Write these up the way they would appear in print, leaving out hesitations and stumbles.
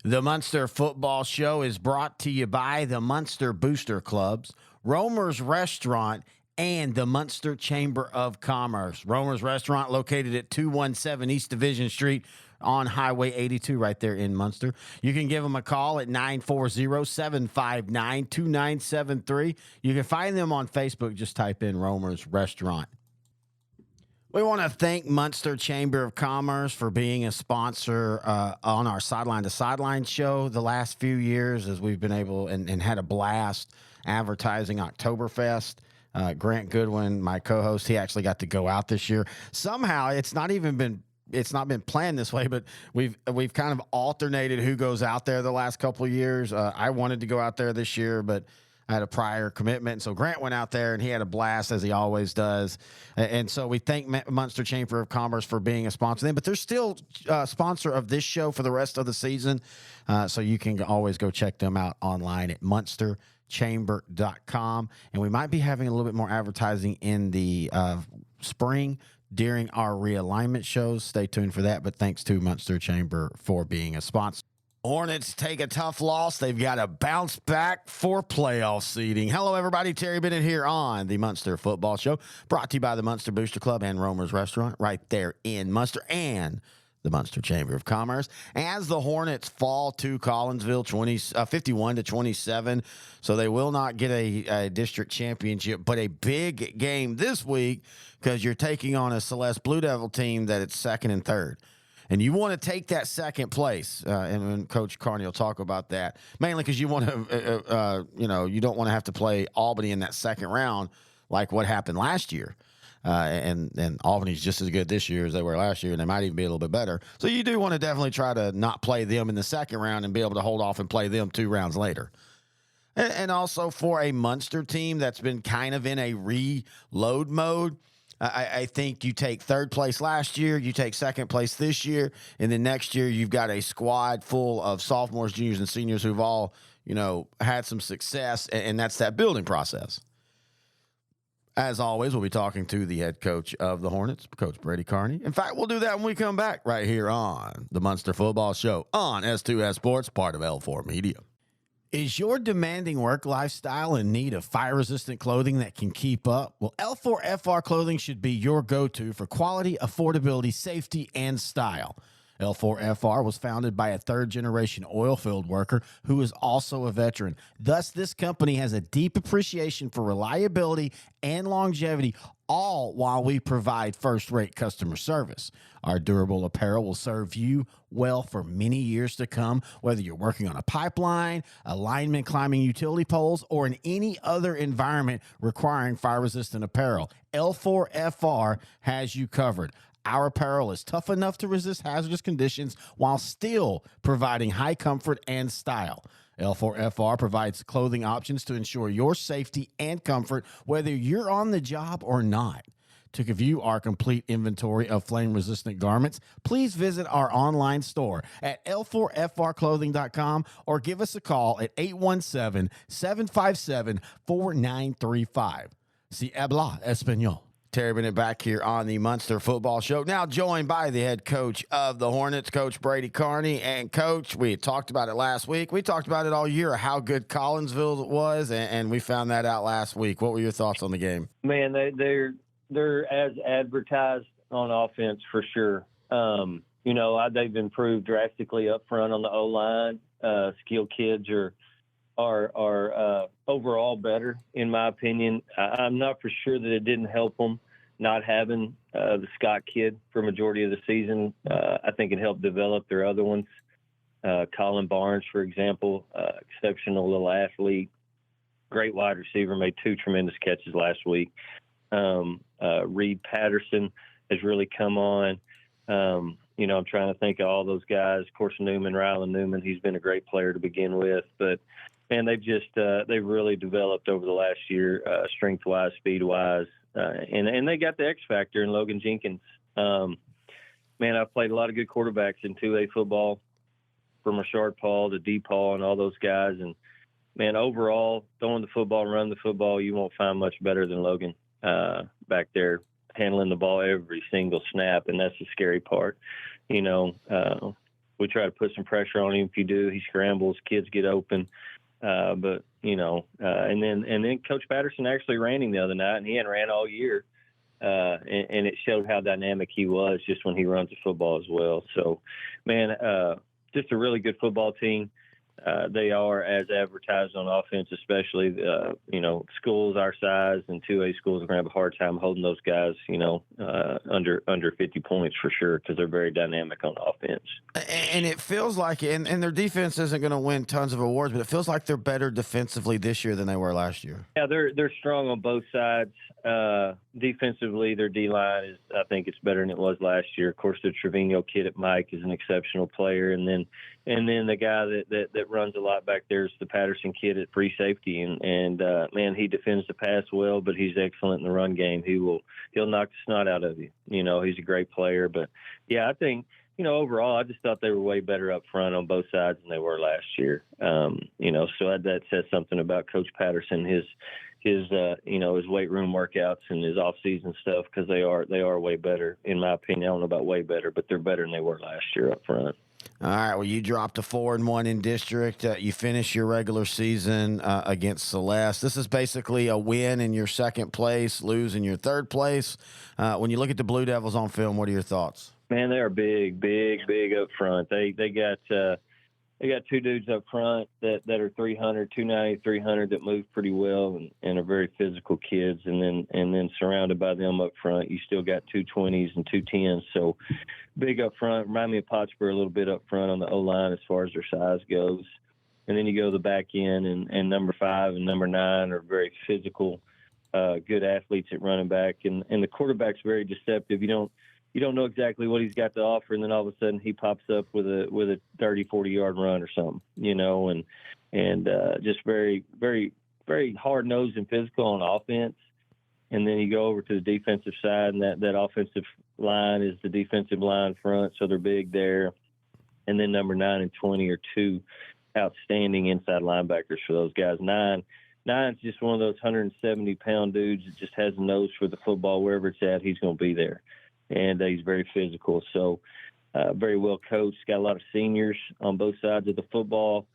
The Muenster Football Show is brought to you by the Muenster Booster Clubs, Romer's Restaurant, and the Muenster Chamber of Commerce. Romer's Restaurant located at 217 East Division Street on Highway 82 right there in Muenster. You can give them a call at 940-759-2973. You can find them on Facebook. Just type in Romer's Restaurant. We want to thank Muenster Chamber of Commerce for being a sponsor on our Sideline to Sideline show the last few years, as we've been able and had a blast advertising Oktoberfest. Grant Goodwin, my co-host, he actually got to go out this year. Somehow, it's not been planned this way, but we've kind of alternated who goes out there the last couple of years. I wanted to go out there this year, but I had a prior commitment. And so Grant went out there and he had a blast, as he always does. And so we thank Muenster Chamber of Commerce for being a sponsor of them, but they're still a sponsor of this show for the rest of the season. So you can always go check them out online at muensterchamber.com. And we might be having a little bit more advertising in the spring during our realignment shows. Stay tuned for that. But thanks to Muenster Chamber for being a sponsor. Hornets take a tough loss. They've got to bounce back for playoff seeding. Hello, everybody. Terry Bennett here on the Muenster Football Show, brought to you by the Muenster Booster Club and Romer's Restaurant right there in Muenster and the Muenster Chamber of Commerce. As the Hornets fall to Collinsville 51-27, so they will not get a district championship, but a big game this week because you're taking on a Celeste Blue Devil team that it's second and third. And you want to take that second place, and Coach Carney will talk about that, mainly because you want to, you don't want to have to play Albany in that second round like what happened last year. And Albany's just as good this year as they were last year, and they might even be a little bit better. So you do want to definitely try to not play them in the second round and be able to hold off and play them 2 rounds later. And also for a Muenster team that's been kind of in a reload mode, I think you take third place last year, you take second place this year, and then next year you've got a squad full of sophomores, juniors, and seniors who've all, had some success, and that's that building process. As always, we'll be talking to the head coach of the Hornets, Coach Brady Carney. In fact, we'll do that when we come back right here on the Muenster Football Show on S2S Sports, part of L4 Media. Is your demanding work lifestyle in need of fire-resistant clothing that can keep up? Well, L4FR clothing should be your go-to for quality, affordability, safety, and style. L4FR was founded by a third-generation oil field worker who is also a veteran. Thus, this company has a deep appreciation for reliability and longevity, all while we provide first-rate customer service. Our durable apparel will serve you well for many years to come, whether you're working on a pipeline, a lineman climbing utility poles, or in any other environment requiring fire-resistant apparel. L4FR has you covered. Our apparel is tough enough to resist hazardous conditions while still providing high comfort and style. L4FR provides clothing options to ensure your safety and comfort, whether you're on the job or not. To view our complete inventory of flame-resistant garments, please visit our online store at l4frclothing.com or give us a call at 817-757-4935. Si habla español. Terry Bennett back here on the Muenster Football Show. Now joined by the head coach of the Hornets, Coach Brady Carney. And, Coach, we talked about it last week. We talked about it all year, how good Collinsville was, and we found that out last week. What were your thoughts on the game? Man, they're as advertised on offense for sure. They've improved drastically up front on the O-line. Skilled kids are overall better, in my opinion. I'm not for sure that it didn't help them not having the Scott kid for majority of the season. I think it helped develop their other ones. Colin Barnes, for example, exceptional little athlete, great wide receiver, made 2 tremendous catches last week. Reed Patterson has really come on. I'm trying to think of all those guys. Of course, Rylan Newman, he's been a great player to begin with, but man, they've really developed over the last year, strength-wise, speed-wise, and they got the X factor in Logan Jenkins. Man, I've played a lot of good quarterbacks in 2A football, from Rashard Paul to D. Paul and all those guys, and man, overall, throwing the football, running the football, you won't find much better than Logan back there, handling the ball every single snap, and that's the scary part. we try to put some pressure on him. If you do, he scrambles, kids get open. But and then Coach Patterson actually ran him the other night, and he hadn't ran all year. And it showed how dynamic he was just when he runs the football as well. So, man, just a really good football team. They are as advertised on offense, especially, schools our size and 2A schools are going to have a hard time holding those guys, under 50 points for sure, because they're very dynamic on offense. And it feels like, and their defense isn't going to win tons of awards, but it feels like they're better defensively this year than they were last year. Yeah, they're strong on both sides. Defensively, their D-line is, I think it's better than it was last year. Of course, the Trevino kid at Mike is an exceptional player. And then the guy that runs a lot back there is the Patterson kid at free safety. And man, he defends the pass well, but he's excellent in the run game. He'll knock the snot out of you. He's a great player. But, yeah, I think, overall, I just thought they were way better up front on both sides than they were last year. So that says something about Coach Patterson, his weight room workouts and his off-season stuff, because they are way better, in my opinion. I don't know about way better, but they're better than they were last year up front. All right. Well, you dropped to 4-1 in district. You finished your regular season against Celeste. This is basically a win in your second place, lose in your third place. When you look at the Blue Devils on film, what are your thoughts? Man, they are big up front. They got two dudes up front that are 300, 290, 300 that move pretty well and are very physical kids. And then surrounded by them up front, you still got 220s and 210s. So big up front. Remind me of Pottsboro a little bit up front on the O-line as far as their size goes. And then you go to the back end, and number 5 and number 9 are very physical, good athletes at running back. And the quarterback's very deceptive. You don't know exactly what he's got to offer, and then all of a sudden he pops up with a 30, 40-yard run or something, and just very, very, very hard-nosed and physical on offense. And then you go over to the defensive side, and that offensive line is the defensive line front, so they're big there. And then number 9 and 20 are two outstanding inside linebackers for those guys. Nine's just one of those 170-pound dudes that just has a nose for the football. Wherever it's at, he's going to be there. And he's very physical, so very well coached. Got a lot of seniors on both sides of the football.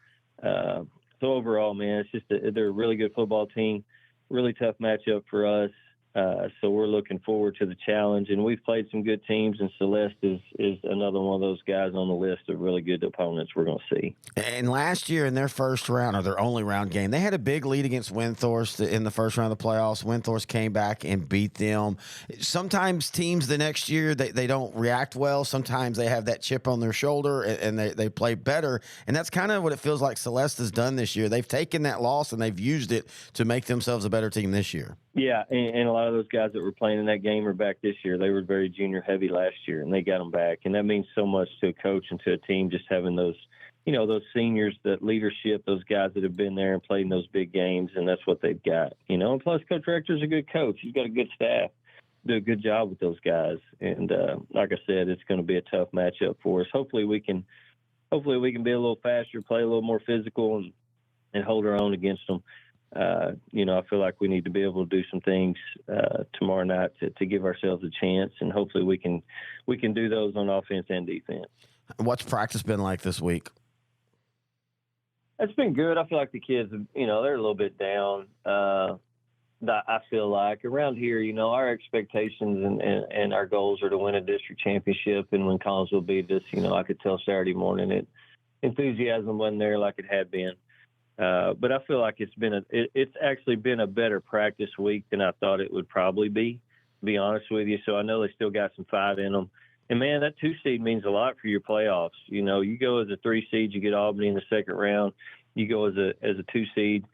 So overall, man, they're a really good football team. Really tough matchup for us. So we're looking forward to the challenge. And we've played some good teams, and Celeste is another one of those guys on the list of really good opponents we're going to see. And last year in their first round, or their only round game, they had a big lead against Windthorst in the first round of the playoffs. Windthorst came back and beat them. Sometimes teams the next year, they don't react well. Sometimes they have that chip on their shoulder and they play better. And that's kind of what it feels like Celeste has done this year. They've taken that loss and they've used it to make themselves a better team this year. Yeah, and a lot of those guys that were playing in that game are back this year. They were very junior heavy last year, and they got them back. And that means so much to a coach and to a team, just having those, those seniors, that leadership, those guys that have been there and played in those big games, and that's what they've got. And plus, Coach Rector's a good coach. He's got a good staff. Do a good job with those guys. And like I said, it's going to be a tough matchup for us. Hopefully we can be a little faster, play a little more physical, and hold our own against them. I feel like we need to be able to do some things tomorrow night to give ourselves a chance, and hopefully we can do those on offense and defense. What's practice been like this week? It's been good. I feel like the kids, they're a little bit down. I feel like around here, our expectations and our goals are to win a district championship and win Collinsville beat us. I could tell Saturday morning enthusiasm wasn't there like it had been. But I feel like it's actually been a better practice week than I thought it would probably be, to be honest with you. So I know they still got some fight in them. And, man, that 2 seed means a lot for your playoffs. You go as a 3 seed, you get Albany in the second round. You go as a 2 seed,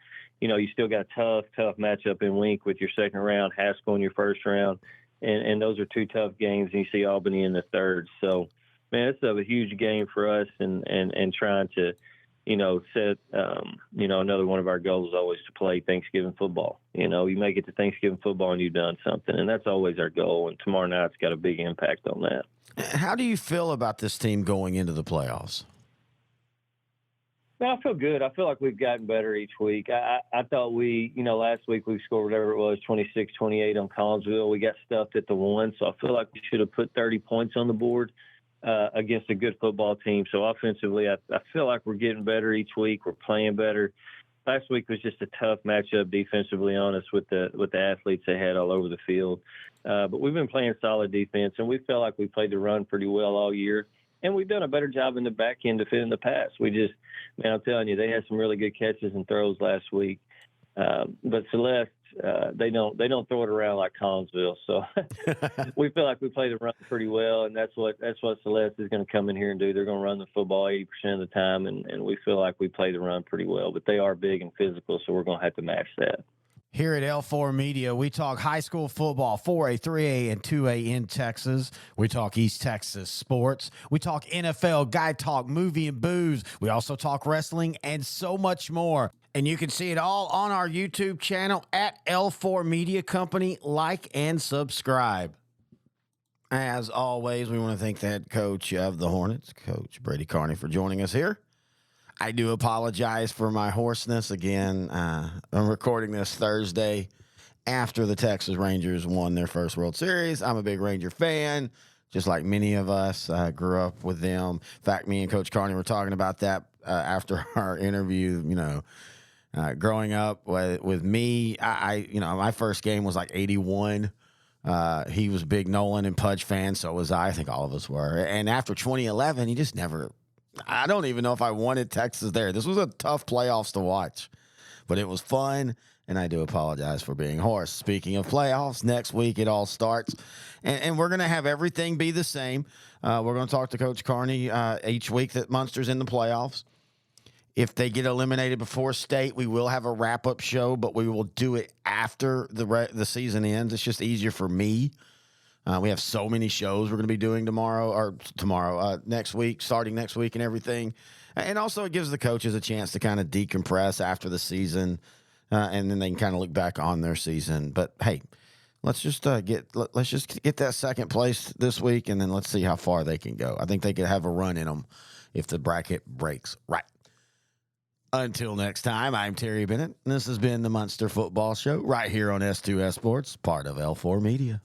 you still got a tough matchup in Wink with your second round, Haskell in your first round. And those are 2 tough games, and you see Albany in the third. So, man, it's a huge game for us and trying to – set, another one of our goals is always to play Thanksgiving football. You make it to Thanksgiving football and you've done something, and that's always our goal. And tomorrow night's got a big impact on that. How do you feel about this team going into the playoffs? I feel good. I feel like we've gotten better each week. I thought last week we scored whatever it was, 26-28 on Collinsville. We got stuffed at the 1, so I feel like we should have put 30 points on the board. against a good football team. So offensively, I feel like we're getting better each week. We're playing better. Last week was just a tough matchup defensively on us with the athletes they had all over the field. But we've been playing solid defense, and we felt like we played the run pretty well all year. And we've done a better job in the back end defending the pass. Man, I'm telling you, they had some really good catches and throws last week. But Celeste, they don't throw it around like Collinsville. So we feel like we play the run pretty well, and that's what Celeste is going to come in here and do. They're going to run the football 80% of the time, and we feel like we play the run pretty well. But they are big and physical, so we're going to have to match that. Here at L4 Media, we talk high school football, 4A, 3A, and 2A in Texas. We talk East Texas sports. We talk NFL, guy talk, movie, and booze. We also talk wrestling and so much more. And you can see it all on our YouTube channel at L4 Media Company. Like and subscribe. As always, we want to thank the head coach of the Hornets, Coach Brady Carney, for joining us here. I do apologize for my hoarseness again. I'm recording this Thursday after the Texas Rangers won their first World Series. I'm a big Ranger fan, just like many of us. I grew up with them. In fact, me and Coach Carney were talking about that after our interview. Growing up with me, my first game was like 81. He was a big Nolan and Pudge fan, so was I. I think all of us were. And after 2011, he just never... I don't even know if I wanted Texas there. This was a tough playoffs to watch, but it was fun, and I do apologize for being hoarse. Speaking of playoffs, next week it all starts, and we're going to have everything be the same. We're going to talk to Coach Carney each week that Muenster's in the playoffs. If they get eliminated before state, we will have a wrap-up show, but we will do it after the season ends. It's just easier for me. We have so many shows we're going to be doing next week, starting next week and everything. And also it gives the coaches a chance to kind of decompress after the season, and then they can kind of look back on their season. But, hey, let's just get that second place this week, and then let's see how far they can go. I think they could have a run in them if the bracket breaks right. Until next time, I'm Terry Bennett, and this has been the Muenster Football Show right here on S2S Sports, part of L4 Media.